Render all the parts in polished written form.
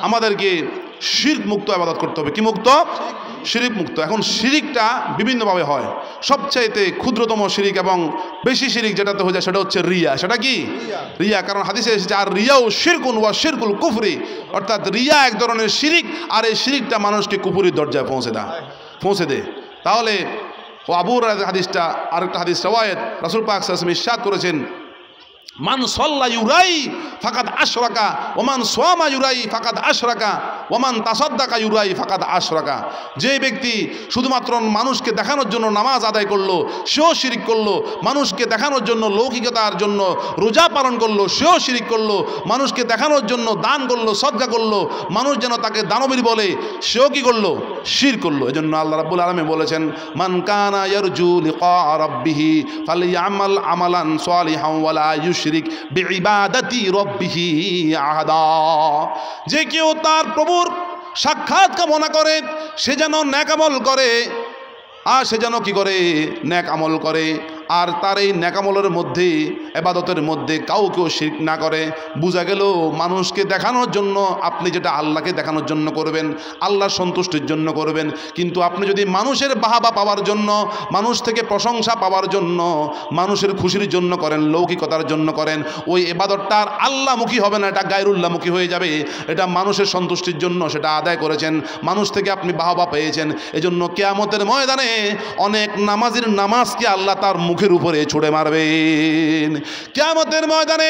আমাদেরকে শিরক মুক্ত ইবাদত করতে হবে। কি মুক্ত? শিরিক মুক্ত। এখন শিরিকটা বিভিন্নভাবে হয়। সবচাইতে ক্ষুদ্রতম শিরিক এবং বেশি শিরিক যেটাতে হয়ে যায় সেটা হচ্ছে রিয়া। সেটা কি? রিয়া। কারণ হাদিসে এসেছে আর রিয়াও শিরকুন ওয়া শিরকুল কুফরি, অর্থাৎ রিয়া এক ধরনের শিরিক, আর এই শিরিকটা মানুষকে কুফরির দরজায় পৌঁছে দেয়। তাহলে ও আবু হুরায়রা হাদিসটা, আরেকটা হাদিস রওয়ায়াত রাসূল পাক সাল্লাল্লাহু আলাইহি ওয়াসাল্লাম ইরশাদ করেছেন, মান সাল্লা ইউরাই ফাকাদ আশরাকা ওয়া মান সামা ইউরাই ফাকাদ আশরাকা ওয়া মান তাসাদ্দাকা ইউরাই ফাকাদ আশরাকা। যে ব্যক্তি শুধুমাত্র মানুষকে দেখানোর জন্য নামাজ আদায় করলো সেও শিরিক করলো, মানুষকে দেখানোর জন্য লৌকিকতার জন্য রোজা পালন করলো সেও শিরিক করলো, মানুষকে দেখানোর জন্য দান করলো সদকা করলো মানুষ যেন তাকে দানবীর বলে সেও কি করলো? শিরক করলো। এজন্য আল্লাহ রাব্বুল আলামিন বলেছেন, মান কানা ইয়ারজু লিকা রাব্বিহি ফালইআমাল আমালান সালিহান ওয়া লা শিরিক বিইবাদাতি রাব্বিহি আহাদা। যে কেউ তার প্রভুর সাক্ষাৎ কামনা করে সে যেন নেক আমল করে, আর সে যেন কি করে? নেক আমল করে, আর তার এই নেক আমলের মধ্যে ইবাদতের মধ্যে কাউকেও শিরক না করে। বোঝা গেল মানুষকে দেখানোর জন্য আপনি যেটা আল্লাহকে দেখানোর জন্য করবেন, আল্লাহর সন্তুষ্টির জন্য করবেন, কিন্তু আপনি যদি মানুষের বাহাবা পাওয়ার জন্য, মানুষ থেকে প্রশংসা পাওয়ার জন্য, মানুষের খুশির জন্য করেন, লৌকিকতার জন্য করেন, ওই ইবাদতটা আর আল্লাহমুখী হবে না, এটা গায়রুল্লাহমুখী হয়ে যাবে। এটা মানুষের সন্তুষ্টির জন্য সেটা আদায় করেছেন, মানুষ থেকে আপনি বাহাবা পেয়েছেন। এজন্য কিয়ামতের ময়দানে অনেক নামাজির নামাজকে আল্লাহ তার মুখের উপরে ছুড়ে মারবেন। কিয়ামতের ময়দানে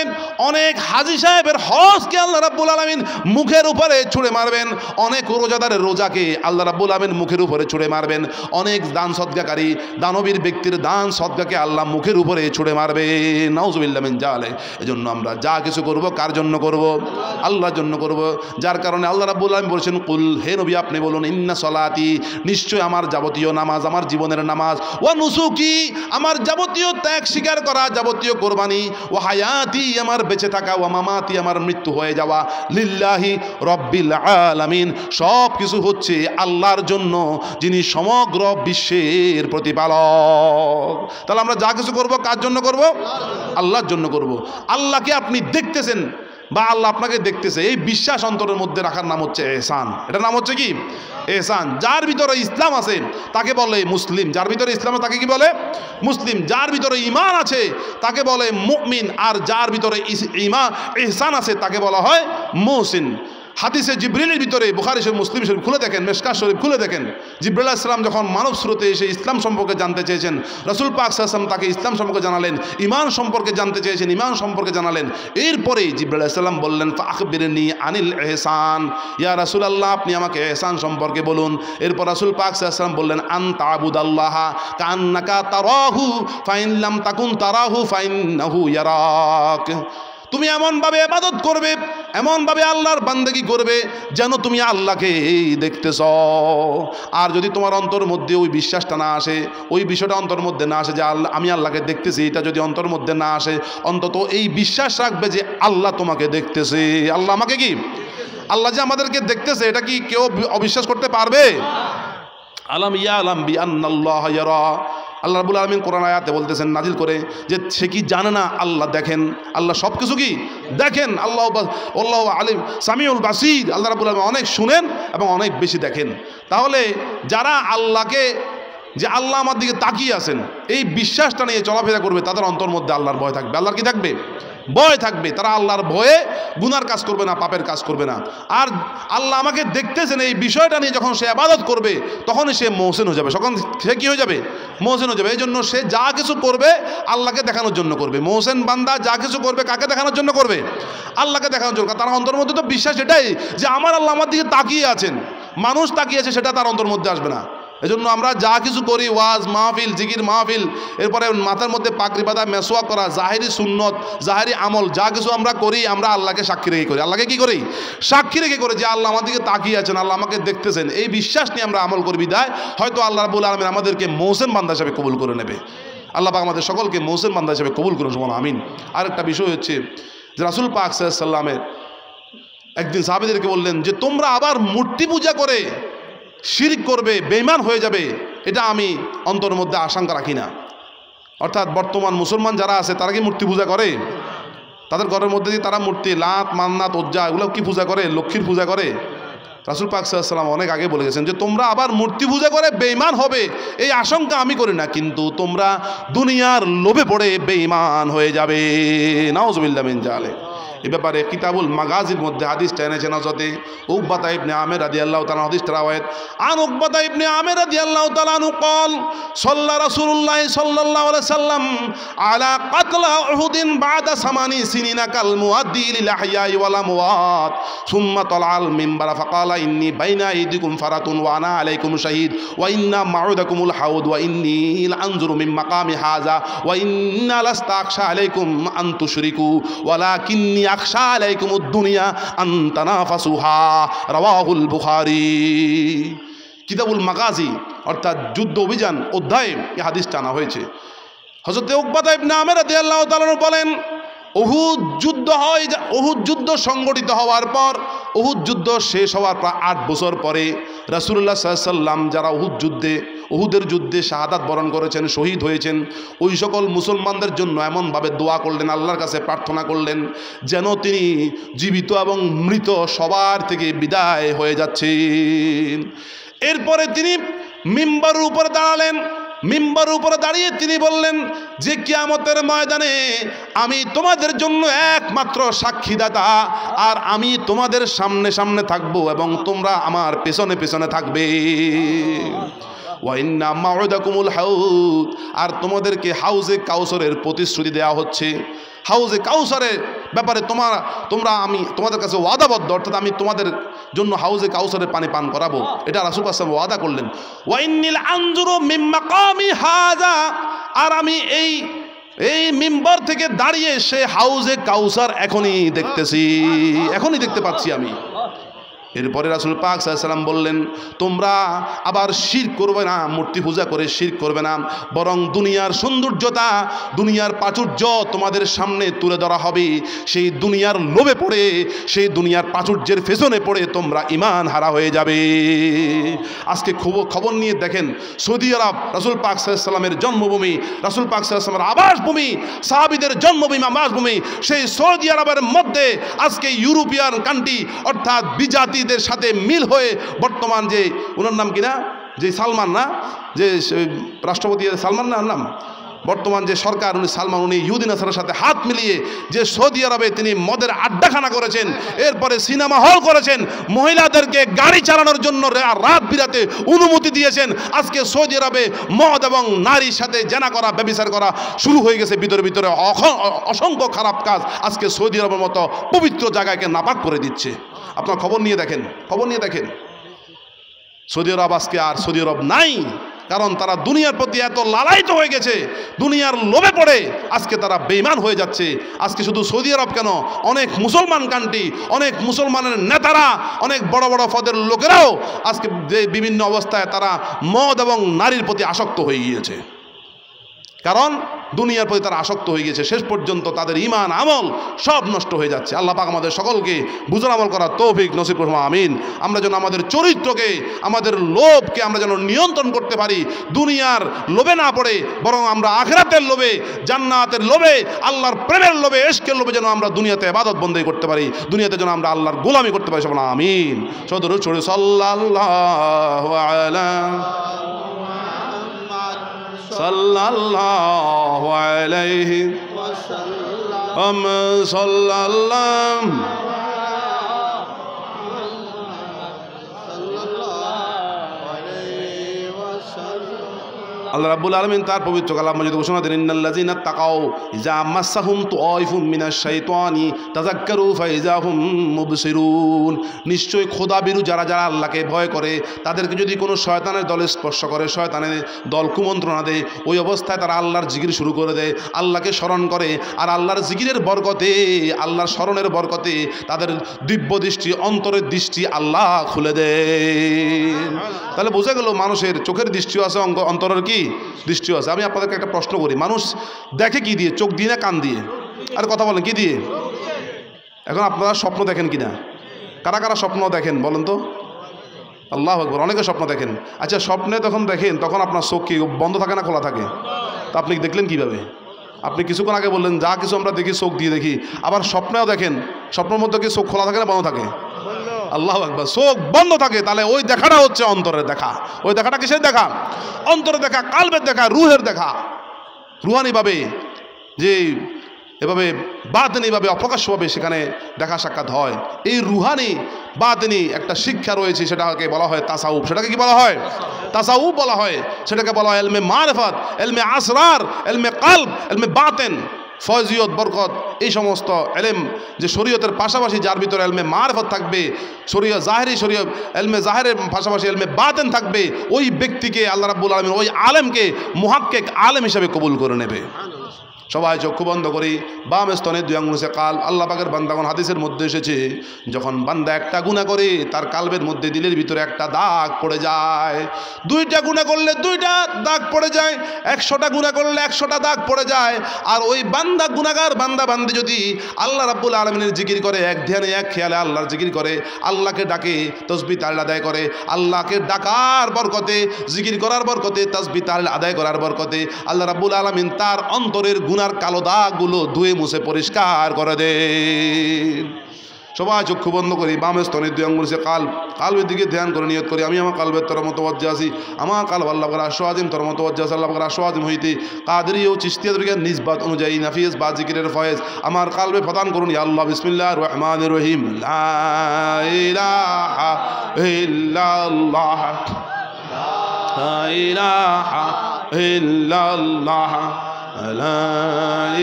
অনেক হাজী সাহেবের হজকে আল্লাহ রাব্বুল আলামিন মুখের উপরে ছুড়ে মারবেন, অনেক রোজাদারের রোজাকে আল্লাহ রাব্বুল আলামিন মুখের উপরে ছুড়ে মারবেন, অনেক দান সদকাকারী দানবীর ব্যক্তির দান সদকাকে আল্লাহ মুখের উপরে ছুড়ে মারবেন। নাউজুবিল্লাহ মিন জালিক। এজন্য আমরা যা কিছু করব কার জন্য করব? আল্লাহর জন্য করব। যার কারণে আল্লাহ রাব্বুল আলামিন বলেছেন, কুল, হে নবী আপনি বলুন, ইন্না সলাতি, নিশ্চয় আমার যাবতীয় নামাজ, আমার জীবনের নামাজ, ওয়া নুসুকি, আমার যাবতীয় ত্যাগ স্বীকার করা, যাবতীয় কোরবানি, ওয়া হায়াতি, আমার বেঁচে থাকা, ওয়া মামাতি, আমার মৃত্যু হয়ে যাওয়া, লিল্লাহি রাব্বিল আলামিন, সব কিছু হচ্ছে আল্লাহর জন্য, যিনি সমগ্র বিশ্বের প্রতিপালক। তাহলে আমরা যা কিছু করব কার জন্য করব? আল্লাহর জন্য করব। আল্লাহকে আপনি দেখতেছেন বা আল্লাহ আপনাকে দেখতেছে, এই বিশ্বাস অন্তরের মধ্যে রাখার নাম হচ্ছে ইহসান। এটার নাম হচ্ছে কি? ইহসান। যার ভিতরে ইসলাম আছে তাকে বলে মুসলিম, যার ভিতরে ইসলাম আছে তাকে কি বলে? মুসলিম। যার ভিতরে ঈমান আছে তাকে বলে মুমিন, আর যার ভিতরে ইহসান আছে তাকে বলা হয় মুহসিন। হাদিসে জিবরিলের ভিতরে, বুখারী শরীফ, মুসলিম শরীফ খুলে দেখেন, মিশকাত শরীফ খুলে দেখেন, জিবরাইল আলাইহিস সালাম যখন মানব স্রোতে এসে ইসলাম সম্পর্কে জানতে চেয়েছেন, রাসূল পাক সাল্লাল্লাহু আলাইহি ওয়াসাল্লাম তাকে ইসলাম সম্পর্কে জানালেন, ঈমান সম্পর্কে জানতে চেয়েছেন, ঈমান সম্পর্কে জানালেন। এরপরে জিবরাইল আলাইহিস সালাম বললেন, ফাআখবিরনি আনিল ইহসান, ইয়া রাসূলুল্লাহ আপনি আমাকে ইহসান সম্পর্কে বলুন। এরপর রাসূল পাক সাল্লাল্লাহু আলাইহি ওয়াসাল্লাম বললেন, আনতা আবুদাল্লাহা কাআন্নাকা তারাহু ফাইন লাম তাকুন তারাহু ফাইন্নাহু ইয়ারাক। তুমি এমনভাবে ইবাদত করবে, এমনভাবে আল্লাহর বান্দেগি করবে যেন তুমি আল্লাহকে দেখতেছ। আর যদি তোমার অন্তর মধ্যে ওই বিশ্বাসটা না আসে, ওই বিষয়টা অন্তর মধ্যে না আসে যে আল্লাহ, আমি আল্লাহকে দেখতেছি, এটা যদি অন্তর মধ্যে না আসে, অন্তত এই বিশ্বাস রাখবে যে আল্লাহ তোমাকে দেখতেছে। আল্লাহ আমাকে কি? আল্লাহ যে আমাদেরকে দেখতেছে, এটা কি কেউ অবিশ্বাস করতে পারবে? আলাম ইয়ালাম বিআন্নাল্লাহা ইয়ারা। আল্লাহ রাব্বুল আলামিন কোরআন আয়াতে বলতেছেন নাজিল করে যে সে কি জানে না আল্লাহ দেখেন, আল্লাহ সব কিছু কি দেখেন। আল্লাহু আলিম সামিউল বাসীর। আল্লাহ রাব্বুল আলামিন অনেক শুনেন এবং অনেক বেশি দেখেন। তাহলে যারা আল্লাহকে, যে আল্লাহ আমার দিকে তাকিয়ে আছেন, এই বিশ্বাসটা নিয়ে চলাফেরা করবে, তাদের অন্তর মধ্যে আল্লাহর ভয় থাকবে। আল্লাহর কি থাকবে? ভয় থাকবে। তারা আল্লাহর ভয়ে গুনার কাজ করবে না, পাপের কাজ করবে না। আর আল্লাহ আমাকে দেখতেছেন এই বিষয়টা নিয়ে যখন সে ইবাদত করবে, তখনই সে মুহসিন হয়ে যাবে। তখন সে কি হয়ে যাবে? মুহসিন হয়ে যাবে। এই জন্য সে যা কিছু করবে আল্লাহকে দেখানোর জন্য করবে। মুহসিন বান্দা যা কিছু করবে কাকে দেখানোর জন্য করবে? আল্লাহকে দেখানোর জন্য। তার অন্তর মধ্যে তো বিশ্বাস এটাই যে আমার আল্লাহ আমার দিকে তাকিয়ে আছেন। মানুষ তাকিয়ে আছে সেটা তার অন্তর মধ্যে আসবে না। এজন্য আমরা যা কিছু করি, ওয়াজ মাহফিল, জিকির মাহফিল, এরপরে মাথার মধ্যে পাগড়ি বাঁধা, মেসওয়াক করা, জাহেরি সুন্নত, জাহেরি আমল, যা কিছু আমরা করি, আমরা আল্লাহকে সাক্ষী রেখে করি। আল্লাহকে কি করি? সাক্ষী রেখে করি যে আল্লাহ আমার দিকে তাকিয়ে আছেন, আল্লাহ আমাকে দেখতেছেন। এই বিশ্বাস নিয়ে আমরা আমল করি বিদায় হয়তো আল্লাহ রাব্বুল আলামিন আমাদেরকে মুহসিন বান্দা হিসেবে কবুল করে নেবে। আল্লাহ পাক আমাদের সকলকে মুহসিন বান্দা হিসেবে কবুল করুন, সুবহান আমিন। আরেকটা বিষয় হচ্ছে যে রাসূল পাক সাল্লাল্লাহু আলাইহি ওয়াসাল্লামের একদিন সাহাবীদেরকে বললেন যে তোমরা আবার মূর্তি পূজা করে শিরক করবে, বেঈমান হয়ে যাবে, এটা আমি অন্তরের মধ্যে আশঙ্কা রাখি না। অর্থাৎ বর্তমান মুসলমান যারা আছে তারা কি মূর্তি পূজা করে? তাদের ঘরের মধ্যে দিয়ে তারা মূর্তি, লাত, মান্নাত, ওজ্জা এগুলো কি পূজা করে? লক্ষ্মীর পূজা করে? রাসূল পাক সাল্লাল্লাহু আলাইহি ওয়াসাল্লাম অনেক আগে বলে গেছেন যে তোমরা আবার মূর্তি পূজা করে বেঈমান হবে, এই আশঙ্কা আমি করি না, কিন্তু তোমরা দুনিয়ার লোভে পড়ে বেঈমান হয়ে যাবে। নাউযুবিল্লাহ মিন যালিক। এ ব্যাপারে কিতাবুল মাগাজির মধ্যে হাদিসটা এনেছেন হযরতে উকবাতা ইবনে আমির রাদিয়াল্লাহু তাআলা হাদিসটা রাওয়ায়াত। আন উকবাতা ইবনে আমির রাদিয়াল্লাহু তাআলা আনহু قال صلى رسول الله صلى الله عليه وسلم على قتل احد بعد 8 سنين كالمؤدي للاحياء والاموات ثم طلع المنبر فقال اني بين ايديكم فرة وانا عليكم شهيد وان موعدكم الحوض واني لانظر من مقام هذا وان لست اخشى عليكم ان تشركوا ولكني আখশা আলাইকুমুদ দুনিয়া আন তানাফাসুহা রাওয়াহুল বুখারী। কিতাবুল মাগাজি অর্থাৎ যুদ্ধ অভিযান অধ্যায়ে এই হাদিসটা আনা হয়েছে। হযরত উকবাতা ইবনে আমির রাদিয়াল্লাহু তাআলা বলেন, উহুদ যুদ্ধ হয়, উহুদ যুদ্ধ সংগঠিত হওয়ার পর, উহুদ যুদ্ধ শেষ হওয়ার প্রায় 8 বছর পরে রাসূলুল্লাহ সাল্লাল্লাহু আলাইহি ওয়াসাল্লাম যারা উহুদের যুদ্ধে শাহাদাত বরণ করেছেন, শহীদ হয়েছেন, ওই সকল মুসলমানদের জন্য এমনভাবে দোয়া করলেন, আল্লাহর কাছে প্রার্থনা করলেন যেন তিনি জীবিত এবং মৃত সবার থেকে বিদায় হয়ে যাচ্ছেন। এরপরে তিনি মিম্বারের উপরে দাঁড়ালেন। মিম্বারের উপরে দাঁড়িয়ে তিনি বললেন যে কিয়ামতের ময়দানে আমি তোমাদের জন্য একমাত্র সাক্ষীদাতা, আর আমি তোমাদের সামনে সামনে থাকবো এবং তোমরা আমার পেছনে পেছনে থাকবে। ওয়াইন্না মাউদাকুমুল হাউদ, আর তোমাদেরকে হাউজে কাউসারের প্রতিশ্রুতি দেওয়া হচ্ছে। হাউজে কাউসারের ব্যাপারে আমি তোমাদের কাছে ওয়াদাবদ্ধ, অর্থাৎ আমি তোমাদের জন্য হাউজে কাউসারের পানি পান করাবো, এটা রাসূল পাক সাল্লাল্লাহু আলাইহি ওয়াসাল্লাম ওয়াদা করলেন। ওয়াইন্নিল আনজুরু মিন মাকামি হাযা, আর আমি এই মিম্বর থেকে দাঁড়িয়ে সে হাউজে কাউসার এখনই দেখতে পাচ্ছি আমি। এরপরে রাসূল পাক সাল্লাল্লাহু আলাইহি ওয়াসাল্লাম বললেন, তোমরা আবার শিরক করবে না, মূর্তি পূজা করে শিরক করবে না, বরং দুনিয়ার সৌন্দর্যতা, দুনিয়ার প্রাচুর্য তোমাদের সামনে তুলে ধরা হবে। সেই দুনিয়ার লোভে পড়ে, সেই দুনিয়ার প্রাচুর্যের পেছনে পড়ে তোমরা ঈমান হারা হয়ে যাবে। আজকে খবর নিয়ে দেখেন, সৌদি আরব রাসূল পাক সাল্লাল্লাহু আলাইহি ওয়াসাল্লামের জন্মভূমি, রাসূল পাক সাল্লাল্লাহু আলাইহি ওয়াসাল্লামের আবাসভূমি, সাহাবীদের জন্মভূমি, আবাসভূমি, সেই সৌদি আরবের মধ্যে আজকে ইউরোপিয়ান কান্ট্রি অর্থাৎ বিজাতি সাথে মিল হয়ে বর্তমান যে ওনার নাম কিনা, যে সালমান না, যে রাষ্ট্রপতি সালমান না নাম, বর্তমান যে সরকার উনি সালমান, উনি ইহুদি নাসারার সাথে হাত মিলিয়ে যে সৌদি আরবে তিনি মদের আড্ডাখানা করেছেন, এরপরে সিনেমা হল করেছেন, মহিলাদেরকে গাড়ি চালানোর জন্য রাত বিরাতে অনুমতি দিয়েছেন। আজকে সৌদি আরবে মদ এবং নারীর সাথে জেনা করা, ব্যভিচার করা শুরু হয়ে গেছে। ভিতরে অসংখ্য খারাপ কাজ আজকে সৌদি আরবের মতো পবিত্র জায়গাকে নাপাক করে দিচ্ছে। আপনার খবর নিয়ে দেখেন সৌদি আরব আজকে আর সৌদি আরব নাই, কারণ তারা দুনিয়ার প্রতি এত লালায়িত হয়ে গেছে, দুনিয়ার লোভে পড়ে আজকে তারা বেঈমান হয়ে যাচ্ছে। আজকে শুধু সৌদি আরব কেন, অনেক মুসলমান কান্ট্রি, অনেক মুসলমানের নেতারা, অনেক বড় বড় পদের লোকেরাও আজকে বিভিন্ন অবস্থায় তারা মদ এবং নারীর প্রতি আসক্ত হয়ে গিয়েছে। কারণ দুনিয়ার প্রতি তারা আসক্ত হয়ে গেছে, শেষ পর্যন্ত তাদের ঈমান আমল সব নষ্ট হয়ে যাচ্ছে। আল্লাহ পাক আমাদের সকলকে বুঝার আমল করার তৌফিক নসিব করুন, আমিন। আমরা যেন আমাদের চরিত্রকে, আমাদের লোভকে আমরা যেন নিয়ন্ত্রণ করতে পারি, দুনিয়ার লোভে না পড়ে, বরং আমরা আখিরাতের লোভে, জান্নাতের লোভে, আল্লাহর প্রেমের লোভে, ইশকের লোভে যেন আমরা দুনিয়াতে ইবাদত বন্দেগী করতে পারি, দুনিয়াতে যেন আমরা আল্লাহর গোলামি করতে পারি। সবাই আমিন। সদরুদ পড়ি সাল্লাল্লাহু আলাইহি সাল্লাল্লাহু আলাইহি ওয়াসাল্লাম সাল্লাল্লাহু আল্লাহ রাব্বুল আলামিন তার পবিত্র কালাম মজিদে ঘোষণা দেন, ইন্নাল্লাযীনা তাকাউ ইযা মাসসাহুম তায়ফুম মিনাশ শাইতানি তাযাক্কারু ফাইযা হুম মুবসিরুন। নিশ্চয় খোদাবিরু যারা আল্লাহকে ভয় করে, তাদেরকে যদি কোনো শয়তানের দল স্পর্শ করে, শয়তানের দল কুমন্ত্রণা দেয়, ওই অবস্থায় তারা আল্লাহর জিকির শুরু করে দেয়, আল্লাহকে স্মরণ করে, আর আল্লাহর জিকিরের বরকতে, আল্লাহর স্মরণের বরকতে তাদের দিব্য দৃষ্টি, অন্তরের দৃষ্টি আল্লাহ খুলে দেয়। তাহলে বোঝা গেল মানুষের চোখের দৃষ্টিও আছে, অন্তরের কি দৃষ্টিও আছে। আমি আপনাদেরকে একটা প্রশ্ন করি, মানুষ দেখে কি দিয়ে? চোখ দিয়ে না কান দিয়ে? আর কথা বলেন, কি দিয়ে? এখন আপনারা স্বপ্ন দেখেন কিনা? কারা কারা স্বপ্ন দেখেন বলেন তো? আল্লাহু আকবার। অনেকে স্বপ্ন দেখেন। আচ্ছা, স্বপ্নে তখন দেখেন, তখন আপনার চোখ কি বন্ধ থাকে না খোলা থাকে? তো আপনি দেখলেন কিভাবে? আপনি কিছুক্ষণ আগে বললেন যা কিছু আমরা দেখি চোখ দিয়ে দেখি, আবার স্বপ্নেও দেখেন, স্বপ্নের মধ্যে কি চোখ খোলা থাকে না বন্ধ থাকে? আল্লাহু আকবার। চোখ বন্ধ থাকে, তাহলে ওই দেখাটা হচ্ছে অন্তরের দেখা। ওই দেখাটা কিসের দেখা? অন্তরের দেখা, কালবের দেখা, রুহের দেখা। রুহানিভাবে যে এভাবে বাতিনিভাবে অপ্রকাশ্যভাবে সেখানে দেখা সাক্ষাৎ হয়। এই রুহানি বাতিনি একটা শিক্ষা রয়েছে, সেটাকে বলা হয় তাসাউফ। সেটাকে কি বলা হয়? তাসাউফ বলা হয়। সেটাকে বলা হয় ইলমে মারিফাত, ইলমে আসরার, ইলমে কলব, ইলমে বাতেন, ফয়জিয়ত, বরকত। এই সমস্ত ইলম যে শরীয়তের পাশাপাশি যার ভিতরে ইলমে মারিফাত থাকবে, শরীয়ত জাহেরি, শরীয়ত ইলমে জাহেরের পাশাপাশি ইলমে বাতেন থাকবে, ওই ব্যক্তিকে আল্লাহ রাব্বুল আলামিন ওই আলেমকে মুহাক্কিক আলেম হিসেবে কবুল করে নেবে। সবাই চক্ষু বন্ধ করি, বাম স্তনে 2 আঙ্গুল সে কাল। আল্লাহ পাকের বান্দাগণ হাদিসের মধ্যে এসেছে, যখন বান্দা একটা গুনাহ করে তার কালবের মধ্যে দিলের ভিতরে একটা দাগ পড়ে যায়। 2টা গুনাহ করলে 2টা দাগ পড়ে যায়, 100টা গুনাহ করলে 100টা দাগ পড়ে যায়। আর ওই বান্দা গুনাহগার বান্দা বান্দি যদি আল্লাহ রাব্বুল আলামিনের জিকির করে, এক ধ্যানে এক খেয়ালে আল্লাহর জিকির করে, আল্লাহকে ডাকে, তাসবিহ তাহলিল আদায় করে, আল্লাহকে ডাকার বরকতে, জিকির করার বরকতে, তাসবিহ তাহলিল আদায় করার বরকতে আল্লাহ রাব্বুল আলামিন তার অন্তরের গুনার কালো দাগগুলো ধুয়ে মুছে পরিষ্কার করে দেন। সবাই চক্ষু বন্ধ করি, বাম স্তনে 2 আঙ্গুল সে কালবের দিকে ধ্যান করে নিয়ত করি, আমি আমার কালবের তরফ মুতাওয়াজ্জিহ আছি। আমার কালব আল্লাহ পাকের আরশ আজিম তরফ মুতাওয়াজ্জিহ আছে। আল্লাহ পাকের আরশ আজিম হইতে কাদরি ও চিশতিয়া তরিকার নিসবত অনুযায়ী নাফিস বা জিকিরের ফয়েজ আমার কালবে প্রদান করুন ইয়া আল্লাহ। বিসমিল্লাহির রহমানির রহিম। লা ইলাহা ইল্লাল্লাহ, লা ইলাহা ইল্লাল্লাহ, লা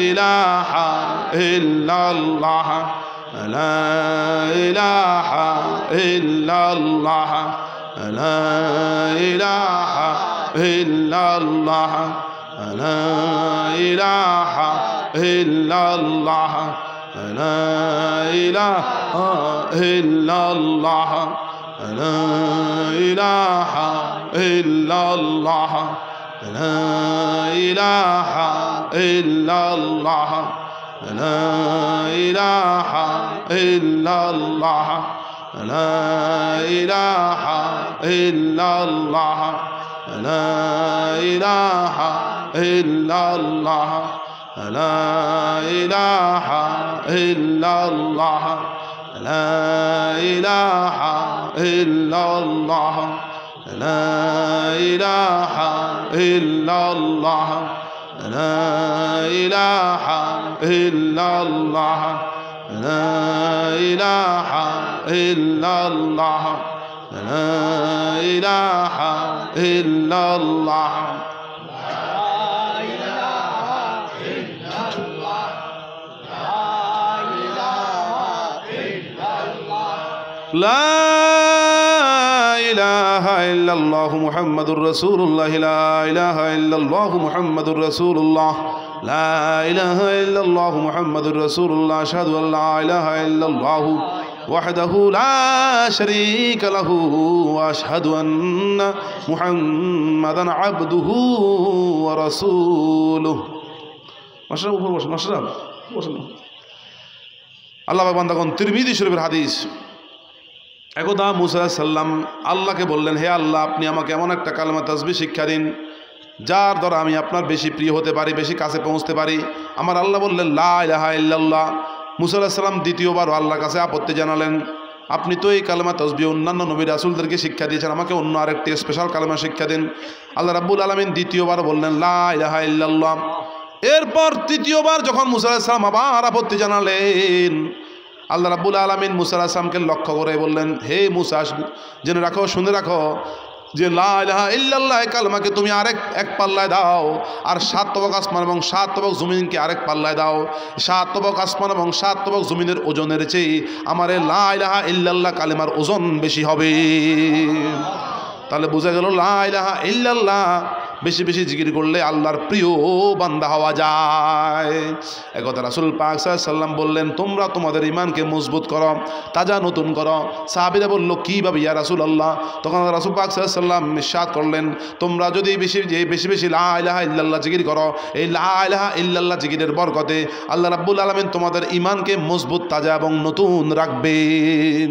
ইলাহা ইল্লাল্লাহ, লা ইলাহা ইল্লাল্লাহ, লা ইলাহা ইল্লাল্লাহ, লা ইলাহা ইল্লাল্লাহ, লা ইলাহা ইল্লাল্লাহ, লা ইলাহা ইল্লাল্লাহ, লা ইলাহা ইল্লাল্লাহ, লা ইলাহা ইল্লাল্লাহ, লা ইলাহা ইল্লাল্লাহ, লা ইলাহা ইল্লাল্লাহ, লা ইলাহা ইল্লাল্লাহ, লা ইলাহা ইল্লাল্লাহ, লা ইলাহা ইল্লাল্লাহ, লা ইলাহা ইল্লাল্লাহ, লা ইলাহা ইল্লাল্লাহ, লা ইলাহা ইল্লাল্লাহ, লা ইলাহা ইল্লাল্লাহ মুহাম্মাদুর রাসূলুল্লাহ, লা ইলাহা ইল্লাল্লাহ মুহাম্মাদুর রাসূলুল্লাহ, লা ইলাহা ইল্লাল্লাহ মুহাম্মাদুর রাসূলুল্লাহ, আশহাদু আল্লা ইলাহা ইল্লাল্লাহ ওয়াহদাহু লা শারীকা লাহু ওয়া আশহাদু আন্না মুহাম্মাদান আবদুহু ওয়া রাসূলুহু। মাশরাফ উপর বসুন, মাশরাফ বসুন। আল্লাহ পাক বান্দাগণ, তিরমিজি শরীফের হাদিস, একদা মুসা আলাইহিস সালাম আল্লাহকে বললেন, হে আল্লাহ, আপনি আমাকে এমন একটা কালেমা তাসবিহ শিক্ষা দিন যার দ্বারা আমি আপনার বেশি প্রিয় হতে পারি, বেশি কাছে পৌঁছতে পারি। আমার আল্লাহ বললেন লা ইলাহা ইল্লাল্লাহ। মুসা আলাইহিস সালাম দ্বিতীয়বার আল্লাহর কাছে আপত্তি জানালেন, আপনি তো এই কালেমা তাসবিহ অন্যান্য নবী রাসূলদেরকে শিক্ষা দিয়েছেন, আমাকে অন্য আরেকটি স্পেশাল কালেমা শিক্ষা দিন। আল্লাহ রাব্বুল আলামিন দ্বিতীয়বার বললেন লা ইলাহা ইল্লাল্লাহ। এরপর তৃতীয়বার যখন মুসা আলাইহিস সালাম আবার আপত্তি জানালেন, আল্লাহ রাব্বুল আলামিন মুসা আলাইহিস সালামকে লক্ষ্য করে বললেন, হে মুসা, জেনে রাখো, শুনে রাখো যে লা ইলাহা ইল্লাল্লাহ কালেমাকে তুমি এক পাল্লায় দাও, আর 7 তবক আসমান এবং 7 তবক জমিনকে আরেক পাল্লায় দাও। 7 তবক আসমান এবং 7 তবক জমিনের ওজনের চেয়ে আমার লা ইলাহা ইল্লাল্লাহ কালেমার ওজন বেশি হবে। তাহলে বোঝা গেল লা ইলাহা ইল্লাল্লাহ বেশি বেশি জিকির করলে আল্লাহর প্রিয় বান্দা হওয়া যায়। একথা রাসূল পাক সাল্লাল্লাহু আলাইহি সাল্লাম বললেন, তোমরা তোমাদের ঈমানকে মজবুত করো, তাজা নতুন করো। সাহাবীরা বলল, কীভাবে ইয়া রাসূলুল্লাহ? তখন রাসূল পাক সাল্লাল্লাহু আলাইহি সাল্লাম ইরশাদ করলেন, তোমরা যদি বেশি বেশি লা ইলাহা ইল্লাল্লাহ জিকির করো, এই লা ইলাহা ইল্লাল্লাহ জিকিরের বরকতে আল্লাহ রাব্বুল আলামিন তোমাদের ঈমানকে মজবুত, তাজা এবং নতুন রাখবেন।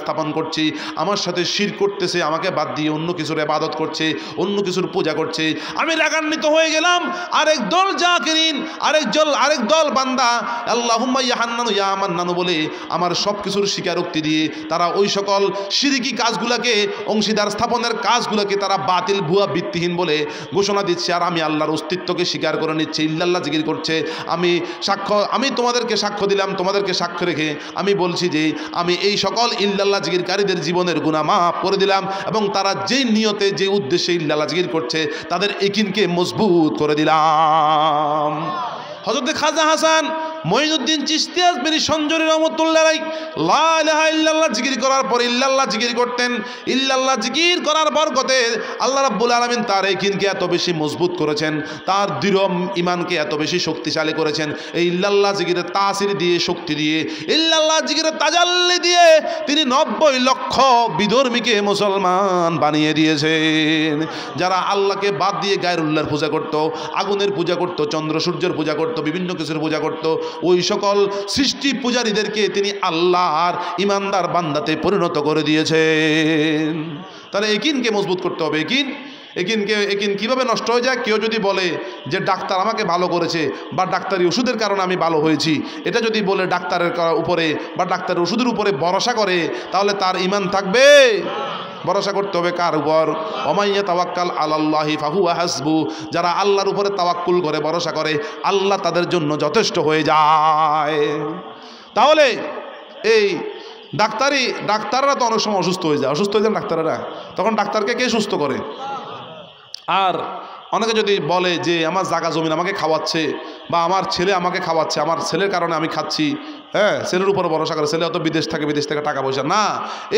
স্থাপন করছি, আমার সাথে শিরক করতেছে, আমাকে বাদ দিয়ে অন্য কিছুর ইবাদত করছে, অন্য কিছুর পূজা করছে, আমি রাগান্বিত হয়ে গেলাম। আরেক দল জাকিরিন, আরেক দল বান্দা আল্লাহুম্মা ইয়া হান্নানু ইয়া মান্নানু বলে আমার সব কিছুর স্বীকারোক্তি দিয়ে তারা ওই সকল শিরকি কাজগুলোকে, অংশীদার স্থাপনের কাজগুলোকে তারা বাতিল, ভুয়া, ভিত্তিহীন বলে ঘোষণা দিচ্ছে। আর আমি আল্লাহর অস্তিত্বকে স্বীকার করে নিচ্ছে, ইল্লাল্লাহ জিকির করছে। আমি তোমাদেরকে সাক্ষ্য দিলাম, তোমাদেরকে সাক্ষ্য রেখে আমি বলছি যে আমি এই সকল ইল্লাল্লাহ জিকিরকারীদের জীবনের গুনাহ মাফ করে দিলাম, এবং তারা যেই নিয়তে, যে উদ্দেশ্যে ইল্লাল্লাহ জিকির করছে তাদের ইয়াকিনকে মজবুত করে দিলাম। হযরত খাজা হাসান মঈনুদ্দিন চিশতি আজমেরী সঞ্জরি রহমাতুল্লাহ আলাইহি লা ইলাহা ইল্লাল্লাহ জিকির করার পর ইল্লাল্লাহ জিকির করতেন। ইল্লাল্লাহ জিকির করার বরকতে আল্লাহ রাব্বুল আলামিন তার ইয়াকিনকে এত বেশি মজবুত করেছেন, তার দৃঢ় ঈমানকে এত বেশি শক্তিশালী করেছেন। এই ইল্লাল্লাহ জিকিরের তাসির দিয়ে, শক্তি দিয়ে, ইল্লাল্লাহ জিকিরের তাজাল্লি দিয়ে তিনি 90 লক্ষ বিধর্মীকে মুসলমান বানিয়ে দিয়েছেন। যারা আল্লাহকে বাদ দিয়ে গায়রুল্লাহর পূজা করত, আগুনের পূজা করত, চন্দ্র সূর্যের পূজা করত, বিভিন্ন কিছুর পূজা করত, ওই সকল সৃষ্টি পূজারীদেরকে তিনি আল্লাহর ইমানদার বান্দাতে পরিণত করে দিয়েছেন। তাহলে ইয়াকিনকে মজবুত করতে হবে। ইয়াকিন কিভাবে নষ্ট হয়ে যায়? কেউ যদি বলে যে ডাক্তার আমাকে ভালো করেছে বা ডাক্তারি ওষুধের কারণে আমি ভালো হয়েছি, এটা যদি বলে ডাক্তারের উপরে বা ডাক্তারের ওষুধের উপরে ভরসা করে, তাহলে তার ঈমান থাকবে? ভরসা করতে হবে কার উপর? ওমাইয়া তাওয়াক্কাল আলাল্লাহি ফাহুয়া হাসবু। যারা আল্লাহর উপরে তাওয়াক্কুল করে, ভরসা করে, আল্লাহ তাদের জন্য যথেষ্ট হয়ে যায়। তাহলে এই ডাক্তাররা তো অনেক সময় অসুস্থ হয়ে যায় ডাক্তাররা, তখন ডাক্তারকে কে সুস্থ করে? আর অনেকে যদি বলে যে আমার জায়গা জমিন আমাকে খাওয়াচ্ছে বা আমার ছেলে আমাকে খাওয়াচ্ছে, আমার ছেলের কারণে আমি খাচ্ছি, হ্যাঁ, ছেলের উপরে ভরসা করে, ছেলে অত বিদেশ থেকে টাকা পয়সা না,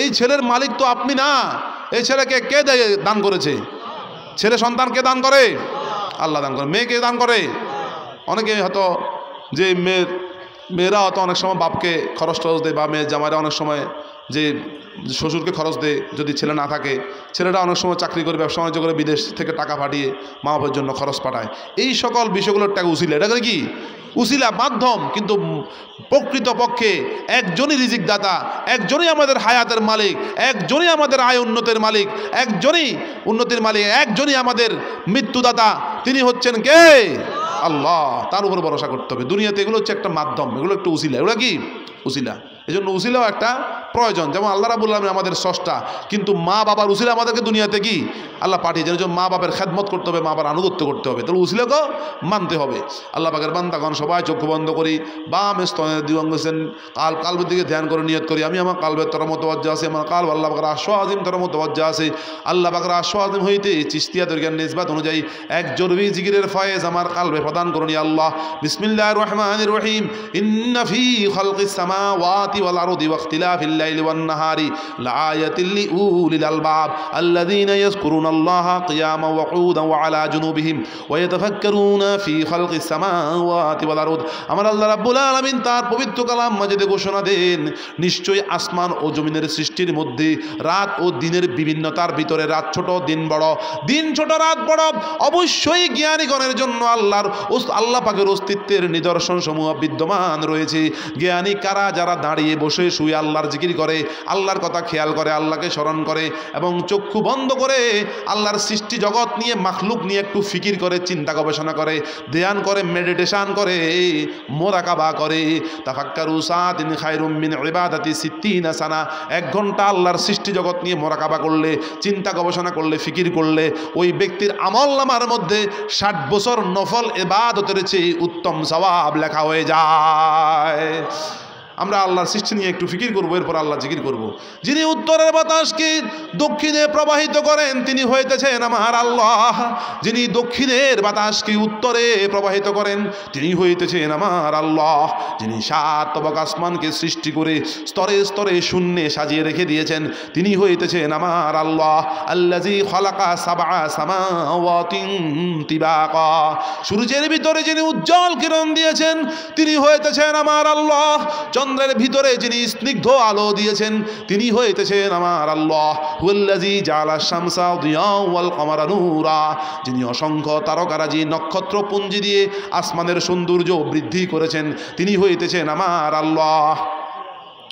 এই ছেলের মালিক তো আপনি না। এই ছেলেকে কে দান করেছে? ছেলে সন্তান কে দান করে? আল্লাহ দান করে। মেয়েকে দান করে। অনেকে হয়তো যে মেয়েরা হয়তো অনেক সময় বাপকে খরচ দেয়, বা মেয়ের জামাইরা অনেক সময় যে শ্বশুরকে খরচ দেয় যদি ছেলে না থাকে। ছেলেটা অনেক সময় চাকরি করে, ব্যবসা বাণিজ্য করে, বিদেশ থেকে টাকা পাঠিয়ে মা বাবার জন্য খরচ পাঠায়। এই সকল বিষয়গুলোর টাকা উসিলা, এটা করে কি উসিলা, মাধ্যম। কিন্তু প্রকৃতপক্ষে একজনই রিজিক দাতা, একজনই আমাদের হায়াতের মালিক, একজনই আমাদের আয় উন্নতির মালিক, একজনই আমাদের মৃত্যুদাতা। তিনি হচ্ছেন কে? আল্লাহ। তার উপর ভরসা করতে হবে। দুনিয়াতে এগুলো হচ্ছে একটা মাধ্যম, এগুলো একটা উসিলা। এগুলো কি উসিলা? এই জন্য উসিলাও একটা প্রয়োজন। যেমন আল্লাহ রাব্বুল আলামিন আমাদের স্রষ্টা, কিন্তু মা বাবার উসিলা আমাদেরকে দুনিয়াতে কি আল্লাহ পাঠিয়েছেন। এই জন্য মা বাবার খেদমত করতে হবে, মা বাবার আনুগত্য করতে হবে, তাহলে উসিলাকেও মানতে হবে। আল্লাহ পাকের বান্দাগণ সবাই চক্ষু বন্ধ করি, বাম স্তনে দিবঙ্গেছেন, কালবের দিকে ধ্যান করে নিয়ত করি, আমি আমার কালবের তরফ মোতওয়াজ্জা আছে, আমার কালব আল্লাহ পাকের আশফা আজিম তরফ মোতওয়াজ্জা আছে। আল্লাহ পাকের আশফা আজিম হইতে চিশতিয়া তরিকার নিসবাত অনুযায়ী এক জরুরি জিকিরের ফয়েজ আমার কালবে প্রদান করুন ইয়া আল্লাহ। বিসমিল্লাহির রহমানির রহিম। ইন্না ফি খালকিস সামাওয়াতি ওয়াল আরদি ওয়াখতিলাফিল লাইলি ওয়ান নাহারি লাআয়াতিল লিউলিল আলবাব আল্লাযীনা ইয়াযকুরুনাল্লাহা কিয়ামান ওয়া কুউদান ওয়া আলা জুনুবিহিম ওয়া ইয়াতাফাক্কারুনা ফি খালকিস সামাওয়াতি ওয়াল আরদ। আমার আল্লাহ রাব্বুল আলামিন তার পবিত্র কালাম মাজিদে ঘোষণা দেন, নিশ্চয়ই আসমান ও জমিনের সৃষ্টির মধ্যে রাত ও দিনের বিভিন্নতার ভিতরে, রাত ছোট দিন বড়, দিন ছোট রাত বড়, অবশ্যই জ্ঞানীগণের জন্য আল্লাহ পাকের অস্তিত্বের নিদর্শন সমূহ বিদ্যমান রয়েছে। জ্ঞানী কারা? যারা দাঁড়িয়ে বসে শুয়ে আল্লাহর জিকির করে, আল্লাহর কথা খেয়াল করে, আল্লাহকে স্মরণ করে, এবং চক্ষু বন্ধ করে আল্লাহর সৃষ্টি জগৎ নিয়ে, মাখলুক নিয়ে একটু ফিকির করে, চিন্তা গবেষণা করে, ধ্যান করে, মেডিটেশন করে, মোরাকাবা করে। তাফাক্কারু সাআতিন খায়রুম মিন ইবাদাতি সিত্তিনা সানা। 1 ঘন্টা আল্লাহর সৃষ্টি জগৎ নিয়ে মোরাকাবা করলে, চিন্তা গবেষণা করলে, ফিকির করলে, ওই ব্যক্তির আমলনামার মধ্যে 60 বছর নফল ইবাদতের চেয়ে উত্তম সওয়াব লেখা হয়ে যায়। আমরা আল্লাহর সৃষ্টি নিয়ে একটু ফিকির করবো, এরপর আল্লাহ জিকির করব। যিনি উত্তরের বাতাসকে দক্ষিণে প্রবাহিত করেন তিনি হইতেছেন আমার আল্লাহ। যিনি দক্ষিণের বাতাসকে উত্তরে প্রবাহিত করেন তিনি হইতেছেন আমার আল্লাহ। যিনি 7 তবক আসমানকে সৃষ্টি করে স্তরে স্তরে শূন্যে সাজিয়ে রেখে দিয়েছেন তিনি হইতেছেন আমার আল্লাহ। আল্লাযী খালাকা 7 সামাওয়াতিন তিবাকা। সূর্যের ভিতরে যিনি উজ্জ্বল কিরণ দিয়েছেন তিনি হইতেছেন আমার আল্লাহ। চন্দ্রের ভিতরে যিনি স্নিগ্ধ আলো দিয়েছেন তিনি হইতেছেন আমার আল্লাহ। হুয়াল্লাযী জাআলা শামসা দিয়াও ওয়াল কমারা নূরা। যিনি অসংখ্য তারকারাজি নক্ষত্র পুঞ্জি দিয়ে আসমানের সৌন্দর্য বৃদ্ধি করেছেন তিনি হইতেছেন আমার আল্লাহ।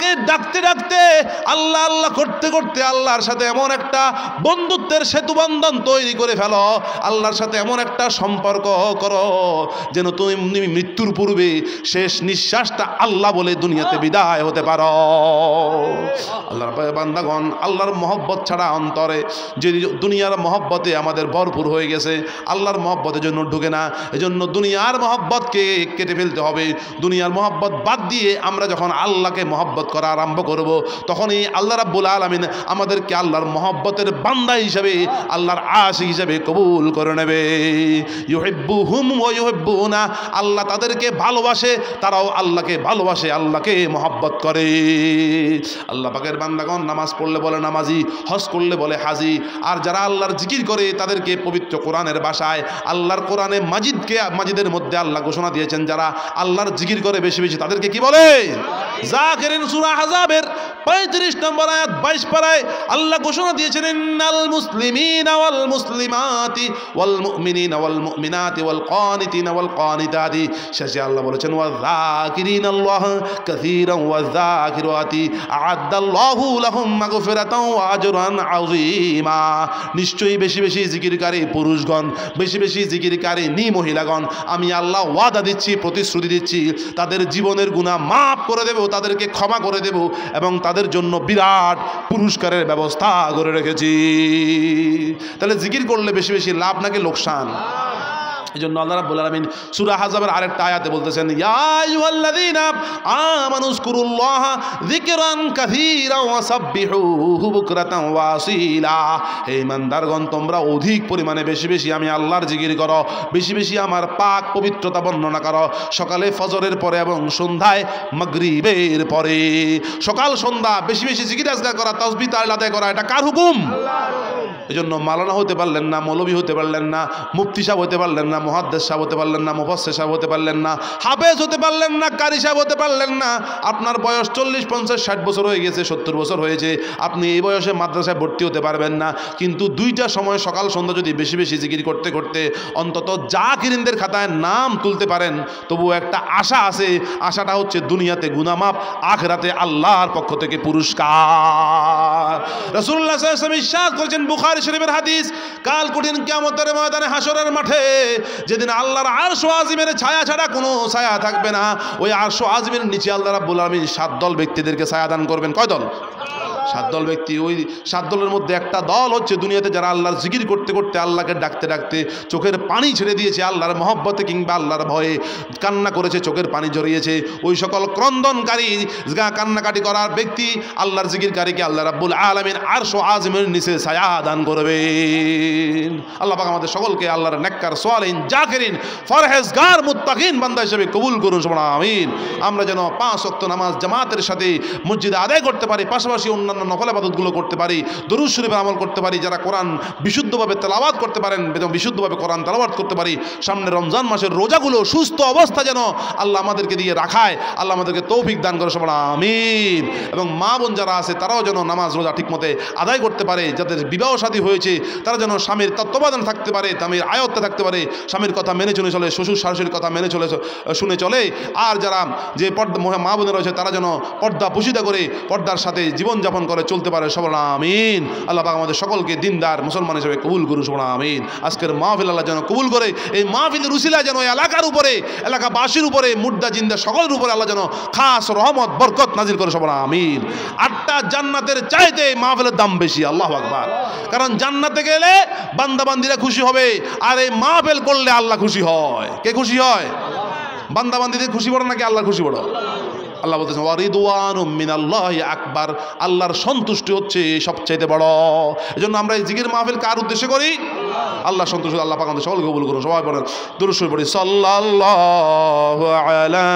আল্লাহকে ডাকতে ডাকতে, আল্লাহ আল্লাহ করতে করতে আল্লাহর সাথে এমন একটা বন্ধুত্বের সেতু বন্ধন তৈরি করে ফেলো, আল্লাহর সাথে এমন একটা সম্পর্ক করো যেন তুমি মৃত্যুর পূর্বে শেষ নিঃশ্বাসটা আল্লাহ বলে দুনিয়াতে বিদায় হতে পারো। আল্লাহর বান্দাগণ, আল্লাহর মহব্বত ছাড়া অন্তরে যে দুনিয়ার মহব্বতে আমাদের ভরপুর হয়ে গেছে, আল্লাহর মহব্বতের জন্য ঢুকে না। এজন্য দুনিয়ার মহব্বতকে কেটে ফেলতে হবে। দুনিয়ার মহব্বত বাদ দিয়ে আমরা যখন আল্লাহকে মহব্বত করা আরম্ভ করব, তখনই আল্লাহ রাব্বুল আলামিন আমাদেরকে আল্লাহর মহব্বতের বান্দা হিসেবে, আল্লাহর আশিক হিসেবে কবুল করে নেবে। ইউহিব্বুহুম ওয়া ইউহিব্বুনা, আল্লাহ তাদেরকে ভালোবাসে, তারাও আল্লাহকে ভালোবাসে, আল্লাহকে মহব্বত করে। আল্লাহ পাকের বান্দাগণ নামাজ পড়লে বলে নামাজি, হজ করলে বলে হাজি। আর যারা আল্লাহর জিকির করে তাদেরকে পবিত্র কোরআনের ভাষায়, আল্লাহর কোরআনে মাজিদের মধ্যে আল্লাহ ঘোষণা দিয়েছেন, যারা আল্লাহর জিকির করে বেশি বেশি তাদেরকে কি বলে? জাকিরিন। সূরা আহজাবের 35 নম্বর আয়াত 22 পারায় আল্লাহ ঘোষণা দিয়েছেন, ইন্নাল মুসলিমিনা ওয়াল মুসলিমাতি ওয়াল মুমিনিনা ওয়াল মুমিনাতি ওয়াল কানিতিনা ওয়াল কানিতাতি। শেষে আল্লাহ বলেছেন, ওয়াযাকিরিনাল্লাহ কাসীরান ওয়াযাকিরাতি আ'আদ্দাল্লাহু লাহুম মাগফিরাতান ওয়া আজরান আযীমা। নিশ্চয়ই বেশি বেশি জিকিরকারী পুরুষগণ, বেশি বেশি জিকিরকারী মহিলাগণ, আমি আল্লাহ ওয়াদা দিচ্ছি, প্রতিশ্রুতি দিচ্ছি, তাদের জীবনের গুনাহ মাফ করে দেব, তাদেরকে ক্ষমা করে দেব, এবং তাদের জন্য বিরাট পুরস্কারের ব্যবস্থা করে রেখেছি। তাহলে জিকির করলে বেশি বেশি লাভ নাকি লোকসান? এই জন্য আল্লাহ রাব্বুল আলামিন সূরা আহজাবের আরেকটা আয়াতে বলতেছেন, ইয়া আইয়ুহাল্লাযীনা আমানু যকুরুল্লাহা যিকরান কাসীরা ওয়া সাব্বিহুহু বুকরাতান ওয়া আসীলা। হে ঈমানদারগণ, তোমরা অধিক পরিমাণে বেশি বেশি আমি আল্লাহর জিকির করো, বেশি বেশি আমার পাক পবিত্রতা বর্ণনা করো, সকালে ফজরের পরে এবং সন্ধ্যায় মাগরিবের পরে। সকাল সন্ধ্যা বেশি বেশি জিকির আজকার করা, তাসবিহ তাহলিল আদায় করা, এটা কার হুকুম? আল্লাহর হুকুম। এজন্য মাওলানা হতে পারলেন না, মৌলভী হতে পারলেন না, মুফতি সাহেব হতে পারলেন না, মুহাদ্দিস সাহেব হতে পারলেন না, মুফাসসির সাহেব হতে পারলেন না, হাফেজ হতে পারলেন না, কারি সাহেব হতে পারলেন না। আপনার বয়স 40, 50, 60 বছর হয়ে গেছে, 70 বছর হয়েছে, আপনি এই বয়সে মাদ্রাসায় ভর্তি হতে পারবেন না। কিন্তু দুইটা সময় সকাল সন্ধ্যা যদি বেশি বেশি জিকির করতে করতে অন্তত জাকিরিনদের খাতায় নাম তুলতে পারেন, তবু একটা আশা আছে। আশাটা হচ্ছে দুনিয়াতে গুনাহ মাফ, আখিরাতে আল্লাহর পক্ষ থেকে পুরস্কার। রাসূলুল্লাহ সাল্লাল্লাহু আলাইহি ওয়াসাল্লাম ইরশাদ করেছেন, বুখারী শরীফের হাদিস, কাল কঠিন কিয়ামতের ময়দানে, হাসরের মাঠে, যেদিন আল্লাহর আরশ ও আজিমের ছায়া ছাড়া কোনো ছায়া থাকবে না, ওই আরশ ও আজিমের নিচে আল্লাহ রাব্বুল আলামিন 7 দল ব্যক্তিদেরকে ছায়া দান করবেন। কয় দল? 7 দল ব্যক্তি। ওই 7 দলের মধ্যে একটা দল হচ্ছে দুনিয়াতে যারা আল্লাহর জিকির করতে করতে, আল্লাহকে ডাকতে ডাকতে চোখের পানি ছেড়ে দিয়েছে, আল্লাহর মহব্বতে কিংবা আল্লাহর ভয়ে কান্না করেছে, চোখের পানি ঝরিয়েছে। ওই সকল ক্রন্দনকারী, কান্নাকাটি করার ব্যক্তি, আল্লাহর জিকিরকারীকে আল্লাহ রাব্বুল আলামিন আরশ ও আজিমের নিচে ছায়া দান করবেন। আল্লাহ পাক আমাদের সকলকে আল্লাহর নেককার, সালিহিন, জাকিরিন, ফরহেজগার, মুত্তাকিন বান্দা হিসেবে কবুল করুন, সুবহানাল্লাহ, আমিন। আমরা যেন 5 ওয়াক্ত নামাজ জামাতের সাথে মসজিদে আদায় করতে পারি, পাশাপাশি অন্যান্য নফল ইবাদতগুলো করতে পারি, দরুদ শরীফের আমল করতে পারি, যারা কোরআন বিশুদ্ধভাবে তেলাওয়াত করতে পারেন, বিশুদ্ধভাবে কোরআন তেলাওয়াত করতে পারি। সামনে রমজান মাসের রোজাগুলো সুস্থ অবস্থা যেন আল্লাহ আমাদেরকে দিয়ে রাখায়, আল্লাহ আমাদেরকে তৌফিক দান করে, সুবহানাল্লাহ, আমিন। এবং মা বোন যারা আছে তারাও যেন নামাজ রোজা ঠিকমতো আদায় করতে পারে, যাদের বিবাহ শাদী হয়েছে তারা যেন স্বামীর তত্ত্বাবধান থাকতে পারে, স্বামীর আয়ত্তে থাকতে পারে, স্বামীর কথা মেনে চলে চলে, শ্বশুর শাশুড়ির কথা মেনে শুনে চলে। আর যারা যে মা বোনের রয়েছে তারা যেন পর্দা পুশিদা করে পর্দার সাথে জীবনযাপন করে চলতে পারে, সুবহানাল্লাহ, আমিন। আল্লাহ পাক আমাদের সকলকে দিনদার মুসলমান হিসেবে কবুল করুন, সুবহানাল্লাহ, আমিন। আজকের মাহফিল আল্লাহ যেন কবুল করে, এই মাহফিলের উসিলায় যেন এলাকার উপরে, এলাকাবাসীর উপরে, মুর্দা জিন্দা সকলের উপরে আল্লাহ যেন খাস রহমত বরকত নাজিল করে, সুবহানাল্লাহ, আমিন। 8টা জান্নাতের চাইতে এই মাহফিলের দাম বেশি, আল্লাহু আকবার। কারণ জান্নাতে গেলে বান্দাবান্দিরা খুশি হবে, আর এই মাহফিল করলে আল্লাহ খুশি হয়। কে খুশি হয়? বান্দাবান্দিদের খুশি বড় নাকি আল্লাহর খুশি বড়? আল্লাহ বলতেছেন, ওয়ারিদওয়ানুম মিনাল্লাহি আকবার, আল্লাহর সন্তুষ্টি হচ্ছে সবচাইতে বড়। এজন্য আমরা এই জিকির মাহফিল কার উদ্দেশ্যে করি? আল্লাহ সন্তুষ্ট। আল্লাহ পাক আমাদের সকলকে কবুল করুন। সবাই বলেন দুরূদ শরীফ পড়ি, সাল্লাল্লাহু আলা